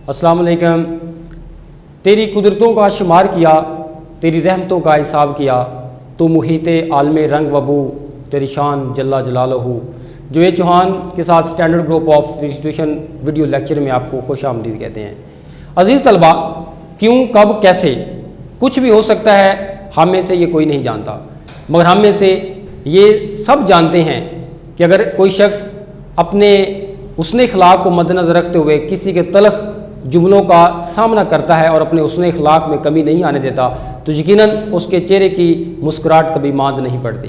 السلام علیکم۔ تیری قدرتوں کا شمار کیا، تیری رحمتوں کا حساب کیا، تو محیط عالم رنگ وبو، تیری شان جل جلالہ۔ جو یہ چوہان کے ساتھ standard group of institution video lecture میں آپ کو خوش آمدید کہتے ہیں۔ عزیز طلبہ، کیوں، کب، کیسے، کچھ بھی ہو سکتا ہے، ہم میں سے یہ کوئی نہیں جانتا، مگر ہم میں سے یہ سب جانتے ہیں کہ اگر کوئی شخص اپنے حسن اخلاق کو مد نظر رکھتے ہوئے کسی کے تلخ جملوں کا سامنا کرتا ہے اور اپنے حسن اخلاق میں کمی نہیں آنے دیتا، تو یقیناً اس کے چہرے کی مسکراہٹ کبھی ماند نہیں پڑتی۔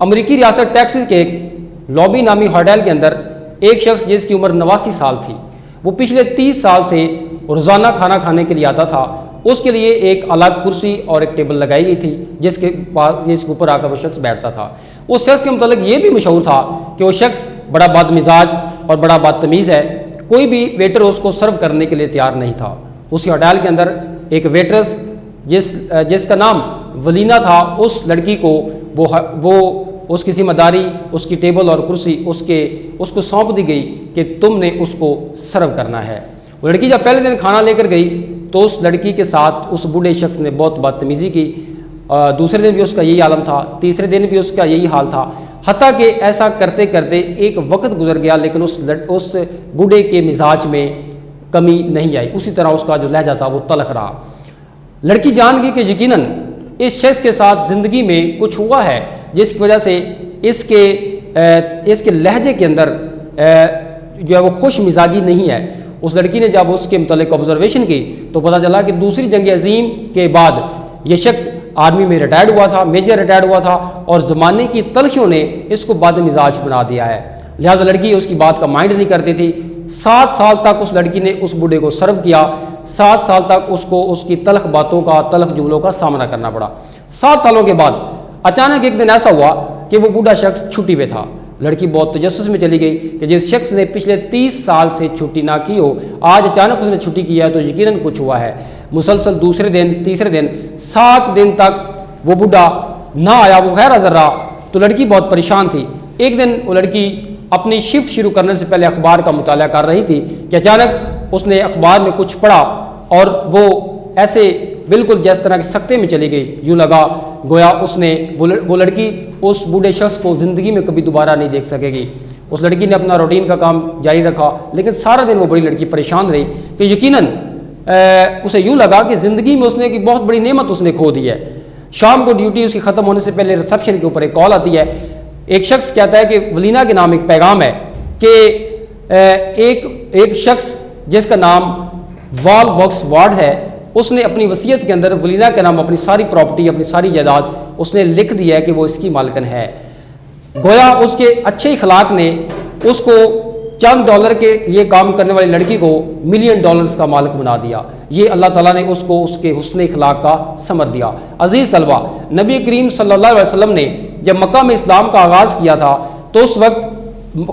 امریکی ریاست ٹیکساس کے ایک لابی نامی ہوٹل کے اندر ایک شخص جس کی عمر 89 سال تھی، وہ پچھلے 30 سال سے روزانہ کھانا کھانے کے لیے آتا تھا۔ اس کے لیے ایک الگ کرسی اور ایک ٹیبل لگائی گئی تھی جس کے اوپر آ کر وہ شخص بیٹھتا تھا۔ اس شخص کے متعلق یہ بھی مشہور تھا کہ وہ شخص بڑا بد مزاج اور بڑا بدتمیز ہے۔ کوئی بھی ویٹر اس کو سرو کرنے کے لیے تیار نہیں تھا۔ اسی ہوٹل کے اندر ایک ویٹرس جس کا نام ولینا تھا، اس لڑکی کو وہ اس کی ذمہ داری، اس کی ٹیبل اور کرسی اس کو سونپ دی گئی کہ تم نے اس کو سرو کرنا ہے۔ وہ لڑکی جب پہلے دن کھانا لے کر گئی تو اس لڑکی کے ساتھ اس بوڑھے شخص نے بہت بدتمیزی کی۔ دوسرے دن بھی اس کا یہی عالم تھا، تیسرے دن بھی اس کا یہی حال تھا، حتیٰ کہ ایسا کرتے کرتے ایک وقت گزر گیا لیکن اس بوڑھے کے مزاج میں کمی نہیں آئی۔ اسی طرح اس کا جو لہجہ تھا وہ تلخ رہا۔ لڑکی جان گئی کہ یقیناً اس شخص کے ساتھ زندگی میں کچھ ہوا ہے جس کی وجہ سے اس کے لہجے کے اندر جو ہے وہ خوش مزاجی نہیں ہے۔ اس لڑکی نے جب اس کے متعلق آبزرویشن کی تو پتہ چلا کہ دوسری جنگ عظیم کے بعد یہ شخص آرمی میں ریٹائرڈ ہوا تھا، میجر ریٹائرڈ ہوا تھا، اور زمانے کی تلخیوں نے اس کو بد مزاج بنا دیا ہے۔ لہٰذا لڑکی اس کی بات کا مائنڈ نہیں کرتی تھی۔ 7 سال تک اس لڑکی نے اس بوڑھے کو سرو کیا۔ 7 سال تک اس کو اس کی تلخ باتوں کا، تلخ جملوں کا سامنا کرنا پڑا۔ 7 سالوں کے بعد اچانک ایک دن ایسا ہوا کہ وہ بوڑھا شخص چھٹی پہ تھا۔ لڑکی بہت تجسس میں چلی گئی کہ جس شخص نے پچھلے 30 سال سے چھٹی نہ کی ہو، آج اچانک اس نے چھٹی کی ہے تو یقیناً کچھ ہوا ہے۔ مسلسل دوسرے دن، تیسرے دن، 7 دن تک وہ بوڑھا نہ آیا، وہ غیر حاضر رہا، تو لڑکی بہت پریشان تھی۔ ایک دن وہ لڑکی اپنی شفٹ شروع کرنے سے پہلے اخبار کا مطالعہ کر رہی تھی کہ اچانک اس نے اخبار میں کچھ پڑھا اور وہ ایسے بالکل جس طرح کے سکتے میں چلی گئی۔ یوں لگا گویا وہ لڑکی اس بوڑھے شخص کو زندگی میں کبھی دوبارہ نہیں دیکھ سکے گی۔ اس لڑکی نے اپنا روٹین کا کام جاری رکھا، لیکن سارا دن وہ بڑی لڑکی پریشان رہی کہ یقیناً اسے یوں لگا کہ زندگی میں اس نے ایک بہت بڑی نعمت اس نے کھو دی ہے۔ شام کو ڈیوٹی اس کی ختم ہونے سے پہلے ریسپشن کے اوپر ایک کال آتی ہے۔ ایک شخص کہتا ہے کہ ولینا کے نام ایک پیغام ہے کہ ایک شخص جس کا نام وال باکس وارڈ ہے، اس نے اپنی وصیت کے اندر ولینا کے نام اپنی ساری پراپرٹی، اپنی ساری جائیداد اس نے لکھ دی ہے کہ وہ اس کی مالکن ہے۔ گویا اس کے اچھے اخلاق نے اس کو چند ڈالر کے یہ کام کرنے والی لڑکی کو $1 ملین کا مالک بنا دیا۔ یہ اللہ تعالیٰ نے اس کو اس کے حسن اخلاق کا ثمر دیا۔ عزیز طلبہ، نبی کریم صلی اللہ علیہ وسلم نے جب مکہ میں اسلام کا آغاز کیا تھا تو اس وقت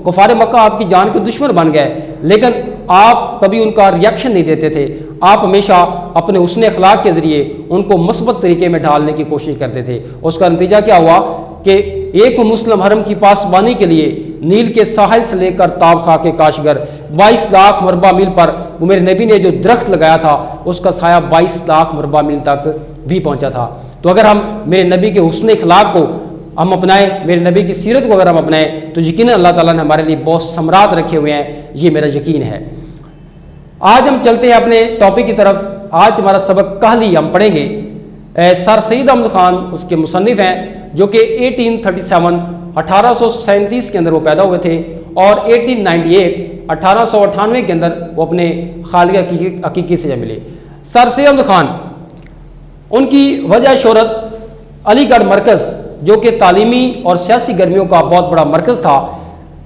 کفار مکہ آپ کی جان کے دشمن بن گئے، لیکن آپ کبھی ان کا ریاکشن نہیں دیتے تھے۔ آپ ہمیشہ اپنے حسن اخلاق کے ذریعے ان کو مثبت طریقے میں ڈھالنے کی کوشش کرتے تھے۔ اس کا نتیجہ کیا ہوا کہ ایک مسلم حرم کی پاسبانی کے لیے نیل کے ساحل سے لے کر تاب خاک کے کاشگر 22 لاکھ مربع میل پر وہ میرے نبی نے جو درخت لگایا تھا اس کا سایہ 22 لاکھ مربع میل تک بھی پہنچا تھا۔ تو اگر ہم میرے نبی کے حسن اخلاق کو ہم اپنائیں، میرے نبی کی سیرت کو اگر ہم اپنائیں تو یقیناً اللہ تعالیٰ نے ہمارے لیے بہت ثمرات رکھے ہوئے ہیں، یہ میرا یقین ہے۔ آج ہم چلتے ہیں اپنے ٹاپک کی طرف۔ آج ہمارا سبق کہلی ہم پڑھیں گے۔ سر سید احمد خان اس کے مصنف ہیں جو کہ 1837 کے اندر وہ پیدا ہوئے تھے اور 1898 کے اندر وہ اپنے خالق حقیقی سے ملے۔ سر سید احمد خان، ان کی وجہ شہرت علی گڑھ مرکز جو کہ تعلیمی اور سیاسی گرمیوں کا بہت بڑا مرکز تھا،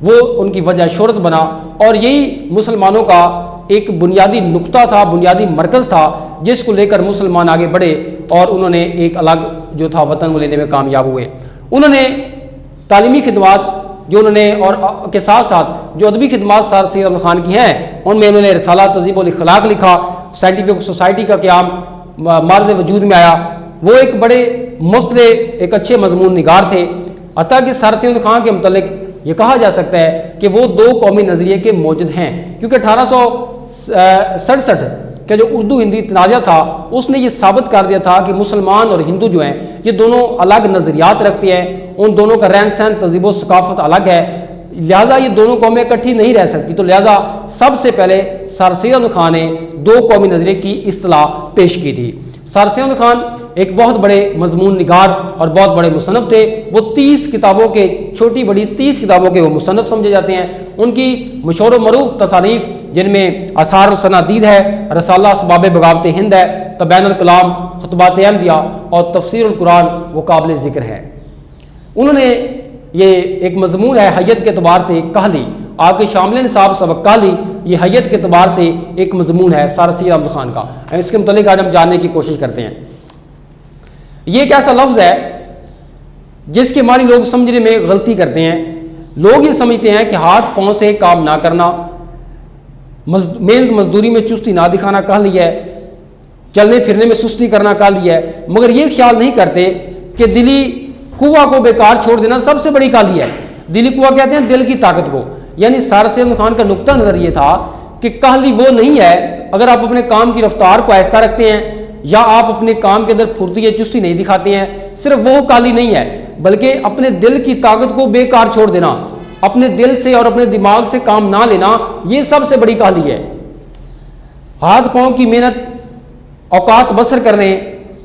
وہ ان کی وجہ شہرت بنا، اور یہی مسلمانوں کا ایک بنیادی نقطہ تھا، بنیادی مرکز تھا جس کو لے کر مسلمان آگے بڑھے اور انہوں نے ایک الگ جو تھا وطن وہ لینے میں کامیاب ہوئے۔ انہوں نے تعلیمی خدمات جو انہوں نے اور کے ساتھ ساتھ جو ادبی خدمات سر سید احمد خان کی ہیں ان میں انہوں نے رسالہ تہذیب الاخلاق لکھا، سائنٹیفک سوسائٹی کا قیام معرض وجود میں آیا۔ وہ ایک بڑے مصلح، ایک اچھے مضمون نگار تھے، حتیٰ کہ سر سید احمد خان کے متعلق یہ کہا جا سکتا ہے کہ وہ 2 قومی نظریے کے موجد ہیں، کیونکہ 1967 کا جو اردو ہندی تنازع تھا اس نے یہ ثابت کر دیا تھا کہ مسلمان اور ہندو جو ہیں یہ دونوں الگ نظریات رکھتے ہیں، ان دونوں کا رہن سہن تہذیب و ثقافت الگ ہے، لہٰذا یہ دونوں قومیں اکٹھی نہیں رہ سکتی، تو لہٰذا سب سے پہلے سر سید احمد خان نے دو قومی نظریے کی اصطلاح پیش کی تھی۔ سر سید احمد خان ایک بہت بڑے مضمون نگار اور بہت بڑے مصنف تھے، وہ 30 کتابوں کے چھوٹی بڑی 30 کتابوں کے وہ مصنف سمجھے جاتے ہیں۔ ان کی مشہور و معروف تصانیف جن میں آثار الصنادید ہے، رسالہ اسباب بغاوت ہند ہے، تبیان الکلام، خطبات احمدیہ اور تفسیر القرآن وہ قابل ذکر ہے۔ انہوں نے یہ ایک مضمون ہے حیت کے اعتبار سے کہلی، آپ کے شامل نصاب سبق کہلی، یہ حیت کے اعتبار سے ایک مضمون ہے سر سید احمد خان کا، اس کے متعلق آج ہم جاننے کی کوشش کرتے ہیں۔ یہ ایک ایسا لفظ ہے جس کے معنی لوگ سمجھنے میں غلطی کرتے ہیں، لوگ یہ سمجھتے ہیں کہ ہاتھ پاؤں سے کام نہ کرنا، محنت مزدوری میں چستی نہ دکھانا کہلی ہے، چلنے پھرنے میں سستی کرنا کہلی ہے، مگر یہ خیال نہیں کرتے کہ دلی قوہ کو بیکار چھوڑ دینا سب سے بڑی کہلی ہے۔ دلی قوہ کہتے ہیں دل کی طاقت کو، یعنی سر سید احمد خان کا نقطہ نظر یہ تھا کہ کہلی وہ نہیں ہے اگر آپ اپنے کام کی رفتار کو آہستہ رکھتے ہیں یا آپ اپنے کام کے اندر پھرتی یا چستی نہیں دکھاتے ہیں، صرف وہ کہلی نہیں ہے، بلکہ اپنے دل کی طاقت کو بیکار چھوڑ دینا، اپنے دل سے اور اپنے دماغ سے کام نہ لینا، یہ سب سے بڑی کہلی ہے۔ ہاتھ پاؤں کی محنت اوقات بسر کرنے،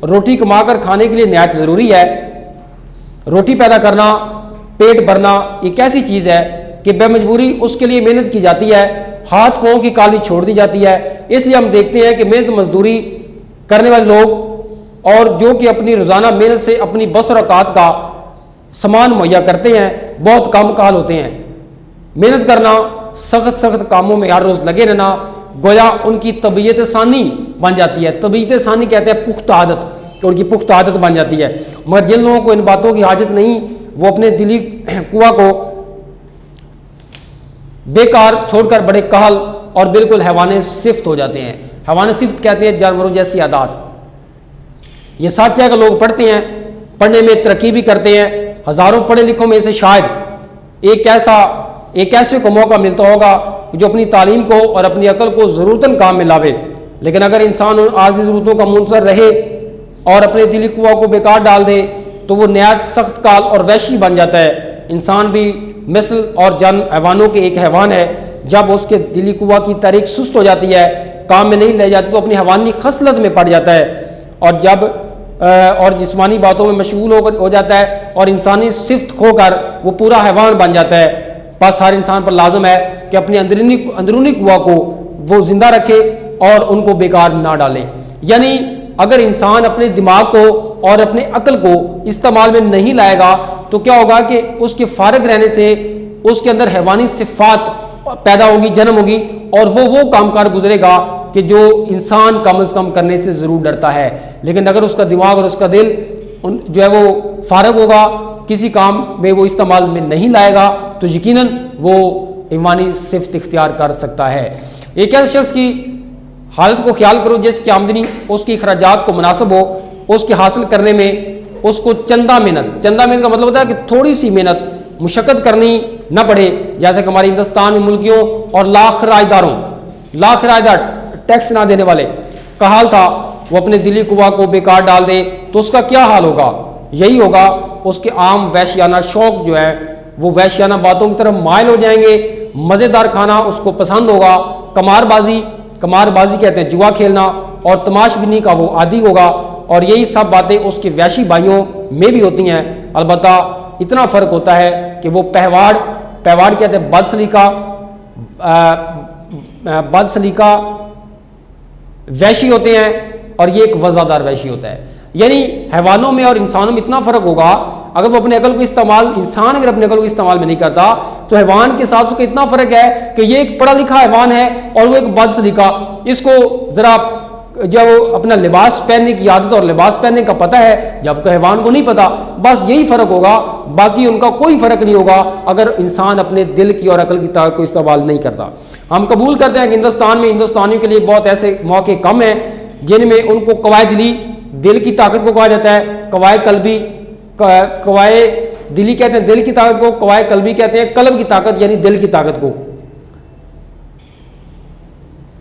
روٹی کما کر کھانے کے لیے نہایت ضروری ہے۔ روٹی پیدا کرنا، پیٹ بھرنا ایک ایسی چیز ہے کہ بے مجبوری اس کے لیے محنت کی جاتی ہے، ہاتھ پاؤں کی کالی چھوڑ دی جاتی ہے۔ اس لیے ہم دیکھتے ہیں کہ محنت مزدوری کرنے والے لوگ اور جو کہ اپنی روزانہ محنت سے اپنی بسر اوقات کا سامان مہیا کرتے ہیں بہت کم کال ہوتے ہیں۔ محنت کرنا، سخت کاموں میں ہر روز لگے رہنا گویا ان کی طبیعت ثانی بن جاتی ہے۔ طبیعت ثانی کہتے ہیں پختہ عادت، کہ ان کی پختہ عادت بن جاتی ہے، مگر جن لوگوں کو ان باتوں کی حاجت نہیں وہ اپنے دلی قوہ کو بیکار چھوڑ کر بڑے کہل اور بالکل حیوان صفت ہو جاتے ہیں۔ حیوان صفت کہتے ہیں جانوروں جیسی عادات۔ یہ سچ ہے کہ لوگ پڑھتے ہیں، پڑھنے میں ترقی بھی کرتے ہیں، ہزاروں پڑھے لکھوں میں سے شاید ایک ایسے کو موقع ملتا ہوگا جو اپنی تعلیم کو اور اپنی عقل کو ضرورتاً کام میں لاوے، لیکن اگر انسان ان عارضی ضرورتوں کا منتظر رہے اور اپنے دلی قوہ کو بیکار ڈال دے تو وہ نہایت سخت کال اور وحشی بن جاتا ہے۔ انسان بھی مثل اور جن حیوانوں کے ایک حیوان ہے، جب اس کے دلی قوہ کی تحریک سست ہو جاتی ہے، کام میں نہیں لے جاتی، تو اپنی حیوانی خصلت میں پڑ جاتا ہے اور جسمانی باتوں میں مشغول ہو جاتا ہے اور انسانی صفت کھو کر وہ پورا حیوان بن جاتا ہے۔ بس ہر انسان پر لازم ہے کہ اپنی اندرونی قوہ کو وہ زندہ رکھے اور ان کو بیکار نہ ڈالے۔ یعنی اگر انسان اپنے دماغ کو اور اپنے عقل کو استعمال میں نہیں لائے گا تو کیا ہوگا کہ اس کے فارغ رہنے سے اس کے اندر حیوانی صفات پیدا ہوگی، جنم ہوگی، اور وہ کام کار گزرے گا کہ جو انسان کم از کم کرنے سے ضرور ڈرتا ہے۔ لیکن اگر اس کا دماغ اور اس کا دل جو ہے وہ فارغ ہوگا، کسی کام میں وہ استعمال میں نہیں لائے گا، تو یقیناً وہ ایمانی صفت اختیار کر سکتا ہے۔ ایک ایسے شخص کی حالت کو خیال کرو جس کی آمدنی اس کی اخراجات کو مناسب ہو، اس کے حاصل کرنے میں اس کو چندہ محنت کا مطلب ہوتا ہے کہ تھوڑی سی محنت مشقت کرنی نہ پڑے، جیسے کہ ہمارے ہندوستان میں ملکیوں اور لاکھ رائے دار ٹیکس نہ دینے والے کا حال تھا، وہ اپنے دلی قوہ کو بیکار ڈال دے تو اس کا کیا حال ہوگا؟ یہی ہوگا، اس کے عام وحشیانہ شوق جو ہے وہ وحشیانہ باتوں کی طرف مائل ہو جائیں گے، مزیدار کھانا اس کو پسند ہوگا، کمار بازی کہتے ہیں جوا کھیلنا، اور تماش بینی کا وہ عادی ہوگا، اور یہی سب باتیں اس کے وحشی بھائیوں میں بھی ہوتی ہیں۔ البتہ اتنا فرق ہوتا ہے کہ وہ پہواڑ کہتے ہیں بد سلیقہ وحشی ہوتے ہیں، اور یہ ایک وزادار وحشی ہوتا ہے۔ یعنی حیوانوں میں اور انسانوں میں اتنا فرق ہوگا، اگر وہ اپنے عقل کو انسان اگر اپنے عقل کو استعمال میں نہیں کرتا تو حیوان کے ساتھ اس کا اتنا فرق ہے کہ یہ ایک پڑھا لکھا حیوان ہے اور وہ ایک بد سلیقہ، اس کو ذرا جو اپنا لباس پہننے کی عادت اور لباس پہننے کا پتہ ہے، جب کہ حیوان کو نہیں پتا، بس یہی فرق ہوگا، باقی ان کا کوئی فرق نہیں ہوگا اگر انسان اپنے دل کی اور عقل کی طاقت کو استعمال نہیں کرتا۔ ہم قبول کرتے ہیں کہ ہندوستان میں ہندوستانیوں کے لیے بہت ایسے موقع کم ہیں جن میں ان کو قوائے دل کی طاقت کو کہا جاتا ہے، قوائے دلی کہتے ہیں دل کی طاقت کو، قوائے قلبی کہتے ہیں قلب کی طاقت یعنی دل کی طاقت کو۔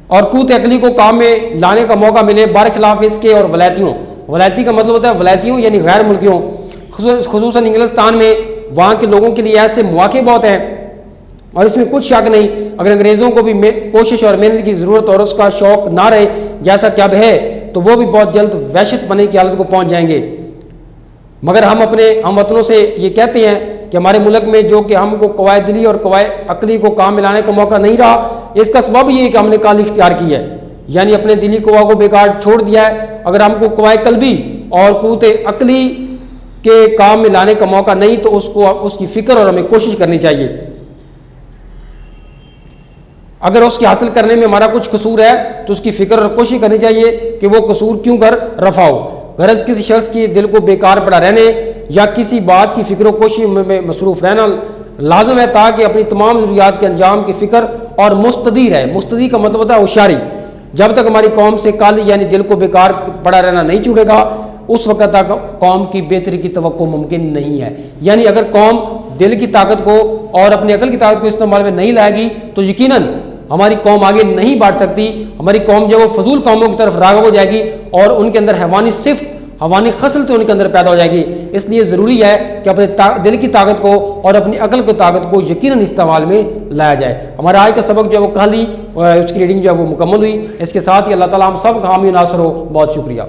اور قوت عقلی کو کام میں لانے کا موقع ملے برخلاف اس کے اور ولایتیوں. ولایتی کا مطلب ہوتا ہے ولایتیوں یعنی غیر ملکیوں، خصوصاً انگلستان میں وہاں کے لوگوں کے لیے ایسے مواقع بہت ہیں، اور اس میں کچھ شک نہیں اگر انگریزوں کو بھی کوشش اور محنت کی ضرورت اور اس کا شوق نہ رہے جیسا کہ اب ہے تو وہ بھی بہت جلد وحشت بننے کی حالت کو پہنچ جائیں گے. مگر ہم اپنے ہم وطنوں سے یہ کہتے ہیں کہ ہمارے ملک میں جو کہ ہم کو قواعد دلی اور قواعد عقلی کو کام میں لانے کا موقع نہیں رہا، اس کا سبب یہ ہے کہ ہم نے کال اختیار کی ہے، یعنی اپنے دلی قوا کو بیکار چھوڑ دیا ہے. اگر ہم کو قواعد قلبی اور قوت عقلی کے کام میں لانے کا موقع نہیں تو اس کی فکر اور ہمیں کوشش کرنی چاہیے. اگر اس کے حاصل کرنے میں ہمارا کچھ قصور ہے تو اس کی فکر اور کوشش کرنی چاہیے کہ وہ قصور کیوں کر رفع ہو. غرض کسی شخص کی دل کو بیکار پڑا رہنے یا کسی بات کی فکر و کوشش میں مصروف رہنا لازم ہے تاکہ اپنی تمام ضروریات کے انجام کی فکر اور مستدی رہے. مستدی کا مطلب ہوتا ہے ہوشیاری. جب تک ہماری قوم سے کالی یعنی دل کو بیکار پڑا رہنا نہیں چھوڑے گا اس وقت تک قوم کی بہتری کی توقع ممکن نہیں ہے. یعنی اگر قوم دل کی طاقت کو اور اپنی عقل کی طاقت کو استعمال میں نہیں لائے گی تو یقیناً ہماری قوم آگے نہیں بڑھ سکتی. ہماری قوم جب وہ فضول قوموں کی طرف راغب ہو جائے گی اور ان کے اندر حیوانی صفت حیوانی خصلتیں ان کے اندر پیدا ہو جائے گی. اس لیے ضروری ہے کہ اپنے دل کی طاقت کو اور اپنی عقل کی طاقت کو یقیناً استعمال میں لایا جائے. ہمارا آج کا سبق جو ہے وہ کہانی اس کی ریڈنگ جو ہے وہ مکمل ہوئی. اس کے ساتھ ہی اللہ تعالیٰ ہم سب کا حامی و ناصر ہو. بہت شکریہ.